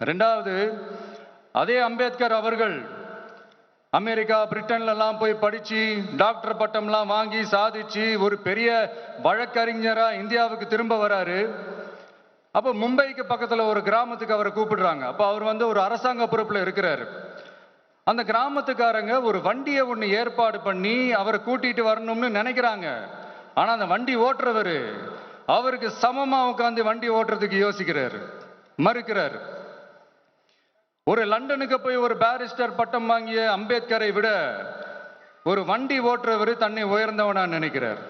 ரெண்டாவது, அதே அம்பேத்கர் அவர்கள் அமெரிக்கா பிரிட்டன்லாம் போய் படிச்சு டாக்டர் பட்டம்லாம் வாங்கி சாதிச்சு ஒரு பெரிய வழக்கறிஞரா இந்தியாவுக்கு திரும்ப வராரு. அப்போ மும்பைக்கு பக்கத்துல ஒரு கிராமத்துக்கு அவரை கூப்பிடுறாங்க. அப்போ அவர் ஒரு அரசாங்க பொறுப்புல இருக்கிறாரு. அந்த கிராமத்துக்காரங்க ஒரு வண்டியை ஒன்று ஏற்பாடு பண்ணி அவரை கூட்டிட்டு வரணும்னு நினைக்கிறாங்க. ஆனா அந்த வண்டி ஓட்டுறவரு அவருக்கு சமமா உட்காந்து வண்டி ஓட்டுறதுக்கு யோசிக்கிறாரு, மறுக்கிறாரு. ஒரு லண்டனுக்கு போய் ஒரு பாரிஸ்டர் பட்டம் வாங்கிய அம்பேத்கரை விட ஒரு வண்டி ஓட்டுறவர் தன்னை உயர்ந்தவனா நினைக்கிறார்.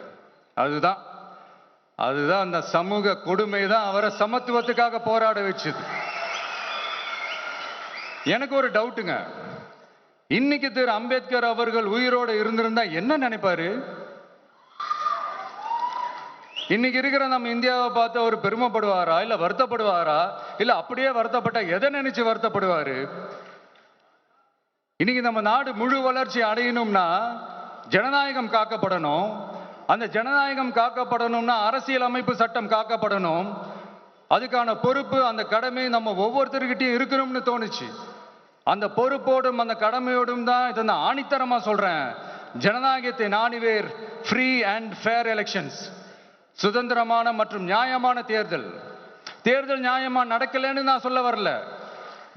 அதுதான் அந்த சமூக கொடுமை தான் அவரை சமத்துவத்துக்காக போராட வச்சது. எனக்கு ஒரு டவுட்டுங்க, இன்னைக்கு திரு அம்பேத்கர் அவர்கள் உயிரோடு இருந்திருந்தா என்ன நினைப்பாரு? இன்னைக்கு இருக்கிற நம்ம இந்தியாவை பார்த்து அவர் பெருமைப்படுவாரா, இல்ல வருத்தப்படுவாரா, இல்ல அப்படியே வருத்தப்பட்ட எதை நினைச்சு வருத்தப்படுவாரு? இன்னைக்கு நம்ம நாடு முழு வளர்ச்சி அடையணும்னா ஜனநாயகம் காக்கப்படணும். அந்த ஜனநாயகம் காக்கப்படணும்னா அரசியல் அமைப்பு சட்டம் காக்கப்படணும். அதுக்கான பொறுப்பு, அந்த கடமை நம்ம ஒவ்வொருத்தருக்கிட்டையும் இருக்கணும்னு தோணுச்சு. அந்த பொறுப்போடும் அந்த கடமையோடும் தான் இதை நான் ஆணித்தரமா சொல்றேன். ஜனநாயகத்தை நாணிவேர் ஃப்ரீ அண்ட் ஃபேர் எலெக்ஷன்ஸ், சுதந்திரமான மற்றும் நியாயமான தேர்தல். தேர்தல் நியாயமா நடக்கலன்னு நான் சொல்ல வரல,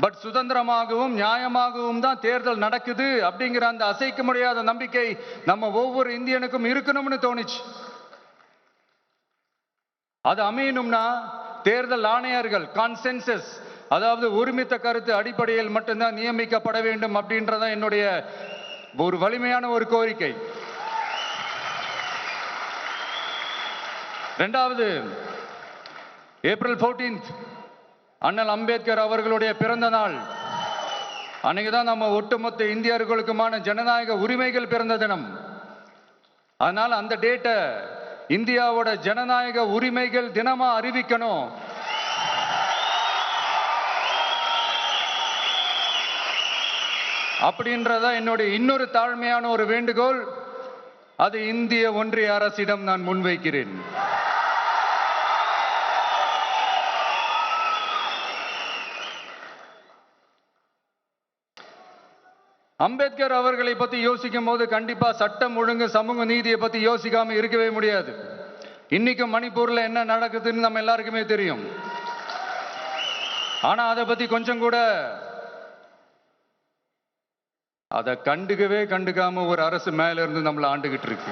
பட் சுதந்திரமாகவும் நியாயமாகவும் தான் தேர்தல் நடக்குது அப்படிங்கிற அந்த அசைக்க முடியாத நம்பிக்கை நம்ம ஒவ்வொரு இந்தியனுக்கும் இருக்கணும்னு தோணுச்சு. அது அமையணும்னா தேர்தல் ஆணையர்கள் கான்சென்சஸ், அதாவது ஒருமித்த கருத்து அடிப்படையில் மட்டும்தான் நியமிக்கப்பட வேண்டும் அப்படின்றத என்னுடைய ஒரு வலிமையான ஒரு கோரிக்கை. ரெண்டாவது, ஏப்ரல் 14 அண்ணல் அம்பேத்கர் அவர்களுடைய பிறந்த நாள். அன்னைக்குதான் நம்ம ஒட்டுமொத்த இந்தியர்களுக்குமான ஜனநாயக உரிமைகள் பிறந்த தினம். அதனால அந்த டேட்டை இந்தியாவோட ஜனநாயக உரிமைகள் தினமா அறிவிக்கணும். அப்படின்றத என்னுடைய இன்னொரு தாழ்மையான ஒரு வேண்டுகோள். அது இந்திய ஒன்றிய அரசிடம் நான் முன்வைக்கிறேன். அம்பேத்கர் அவர்களை பத்தி யோசிக்கும் போது கண்டிப்பா சட்டம் ஒழுங்கு சமூக நீதியை பத்தி யோசிக்காம இருக்கவே முடியாது. இன்னைக்கும் மணிப்பூர்ல என்ன நடக்குதுன்னு நம்ம எல்லாருக்குமே தெரியும். ஆனா அதை பத்தி கொஞ்சம் கூட அதை கண்டுக்காம ஒரு அரசு மேல இருந்து நம்மளை ஆண்டுகிட்டு இருக்கு.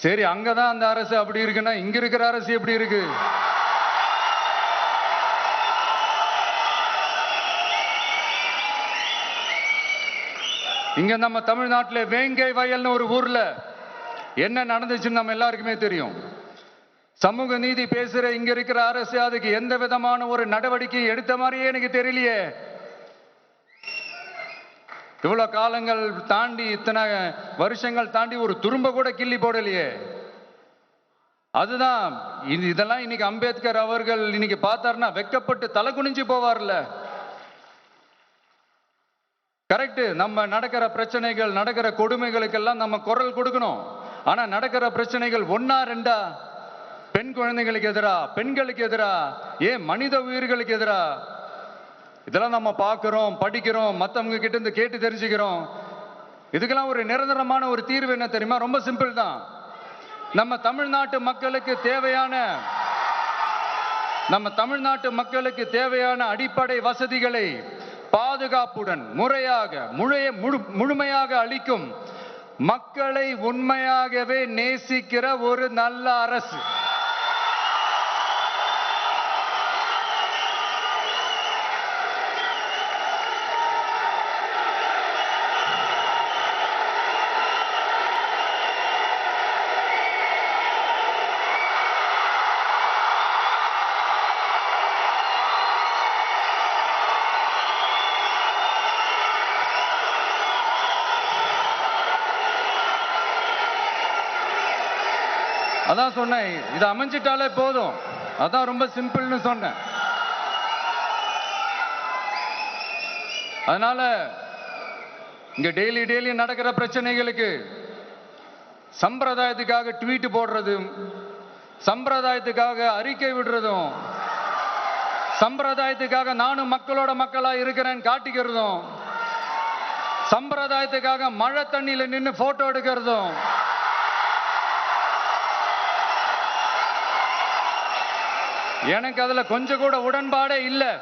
சரி, அங்கதான் அந்த அரசு அப்படி இருக்குன்னா இங்க இருக்கிற அரசு எப்படி இருக்கு? இங்க நம்ம தமிழ்நாட்டில் வேங்கை வயல்னு ஒரு ஊர்ல என்ன நடந்துச்சுன்னு நம்ம எல்லாருக்குமே தெரியும். சமூக நீதி பேசுற இங்க இருக்கிற அரசு அதுக்கு எந்த விதமான ஒரு நடவடிக்கை எடுத்த மாதிரியே எனக்கு தெரியலையே. இவ்வளவு காலங்கள் தாண்டி, இத்தனை வருஷங்கள் தாண்டி ஒரு துரும்ப கூட கிள்ளி போடலையே. அதுதான் இதெல்லாம் இன்னைக்கு அம்பேத்கர் அவர்கள் இன்னைக்கு பார்த்தாருன்னா வெக்கப்பட்டு தலை குனிஞ்சு போவார்ல. கரெக்ட், நம்ம நடக்கிற பிரச்சனைகள், நடக்கிற கொடுமைகளுக்கெல்லாம் நம்ம குரல் கொடுக்கணும். ஆனா நடக்கிற பிரச்சனைகள் ஒன்னா ரெண்டா? பெண் குழந்தைகளுக்கு எதிரா, பெண்களுக்கு எதிரா, ஏன் மனித உயிர்களுக்கு எதிரா? இதெல்லாம் நம்ம பார்க்கிறோம், படிக்கிறோம், மற்றவங்க கிட்ட இருந்து கேட்டு தெரிஞ்சுக்கிறோம். இதுக்கெல்லாம் ஒரு நிரந்தரமான ஒரு தீர்வு என்ன தெரியுமா? ரொம்ப சிம்பிள் தான். நம்ம தமிழ்நாட்டு மக்களுக்கு தேவையான அடிப்படை வசதிகளை பாதுகாப்புடன் முறையாக முழுமையாக அளிக்கும், மக்களை உண்மையாகவே நேசிக்கிற ஒரு நல்ல அரசு. அதான் சொன்னேன், இது அமைஞ்சிட்டாலே போதும். அதான் ரொம்ப சிம்பிள்னு சொன்னேன். அதனால இங்க டெய்லி நடக்கிற பிரச்சனைகளுக்கு சம்பிரதாயத்துக்காக ட்வீட் போடுறது, சம்பிரதாயத்துக்காக அறிக்கை விடுறதும், சம்பிரதாயத்துக்காக நானும் மக்களோட மக்களா இருக்கிறேன்னு காட்டிக்கிறதும், சம்பிரதாயத்துக்காக மழை தண்ணியில நின்று போட்டோ எடுக்கிறதும், எனக்கு அதுல கொஞ்சம் கூட உடன்பாடே இல்லை.